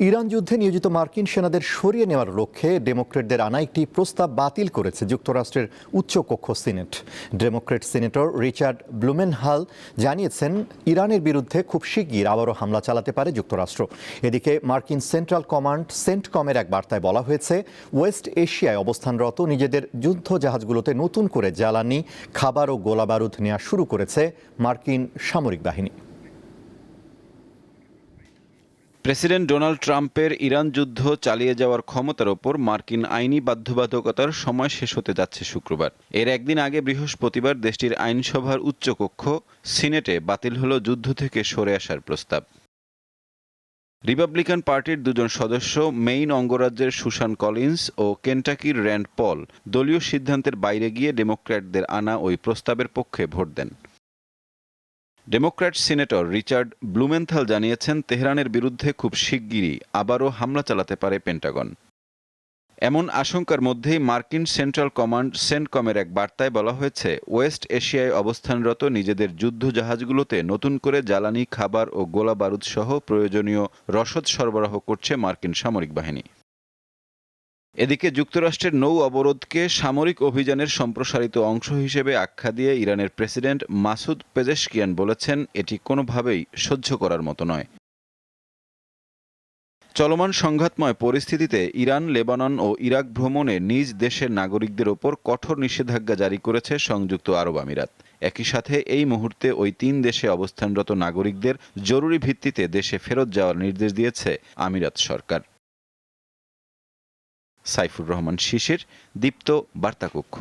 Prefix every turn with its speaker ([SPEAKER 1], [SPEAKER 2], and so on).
[SPEAKER 1] Iran যুদ্ধে নিয়োজিত মার্কিন সেনাদের সরিয়ে নেওয়ার লক্ষ্যে ডেমোক্রেটদের আনা একটি প্রস্তাব বাতিল করেছে যুক্তরাষ্ট্রের উচ্চকক্ষ সিনেট। ডেমোক্রেট সিনেটর রিচার্ড ব্লুমেনহাল জানিয়েছেন, ইরানের বিরুদ্ধে খুব শিগগির আবারও হামলা চালাতে পারে যুক্তরাষ্ট্র। এদিকে মার্কিন সেন্ট্রাল কমান্ড সেন্টকমের এক বার্তায় বলা হয়েছে, ওয়েস্ট এশিয়ায় অবস্থানরত নিজেদের যুদ্ধ জাহাজগুলোতে নতুন করে জ্বালানি, খাবার ও গোলাবারুদ নেওয়া শুরু করেছে মার্কিন সামরিক বাহিনী।
[SPEAKER 2] প্রেসিডেন্ট ডোনাল্ড ট্রাম্পের ইরান যুদ্ধ চালিয়ে যাওয়ার ক্ষমতার ওপর মার্কিন আইনি বাধ্যবাধকতার সময় শেষ হতে যাচ্ছে শুক্রবার। এর একদিন আগে বৃহস্পতিবার দেশটির আইনসভার উচ্চকক্ষ সিনেটে বাতিল হল যুদ্ধ থেকে সরে আসার প্রস্তাব। রিপাবলিকান পার্টির দুজন সদস্য মেইন অঙ্গরাজ্যের সুসান কলিন্স ও কেন্টাকির র্যান্ড পল দলীয় সিদ্ধান্তের বাইরে গিয়ে ডেমোক্র্যাটদের আনা ওই প্রস্তাবের পক্ষে ভোট দেন। ডেমোক্র্যাট সিনেটর রিচার্ড ব্লুমেনথাল জানিয়েছেন, তেহরানের বিরুদ্ধে খুব শিগগিরই আবারও হামলা চালাতে পারে পেন্টাগন। এমন আশঙ্কার মধ্যেই মার্কিন সেন্ট্রাল কমান্ড সেন্টকমের এক বার্তায় বলা হয়েছে, ওয়েস্ট এশিয়ায় অবস্থানরত নিজেদের যুদ্ধ জাহাজগুলোতে নতুন করে জ্বালানি, খাবার ও গোলা বারুদ সহ প্রয়োজনীয় রসদ সরবরাহ করছে মার্কিন সামরিক বাহিনী। এদিকে যুক্তরাষ্ট্রের নৌ অবরোধকে সামরিক অভিযানের সম্প্রসারিত অংশ হিসেবে আখ্যা দিয়ে ইরানের প্রেসিডেন্ট মাসুদ পেজেশকিয়ান বলেছেন, এটি কোনোভাবেই সহ্য করার মতো নয়। চলমান সংঘাতময় পরিস্থিতিতে ইরান, লেবানন ও ইরাক ভ্রমণে নিজ দেশের নাগরিকদের ওপর কঠোর নিষেধাজ্ঞা জারি করেছে সংযুক্ত আরব আমিরাত। একই সাথে এই মুহূর্তে ওই তিন দেশে অবস্থানরত নাগরিকদের জরুরি ভিত্তিতে দেশে ফেরত যাওয়ার নির্দেশ দিয়েছে আমিরাত সরকার। সাইফুর রহমান শিশির, দীপ্ত বার্তাকক্ষ।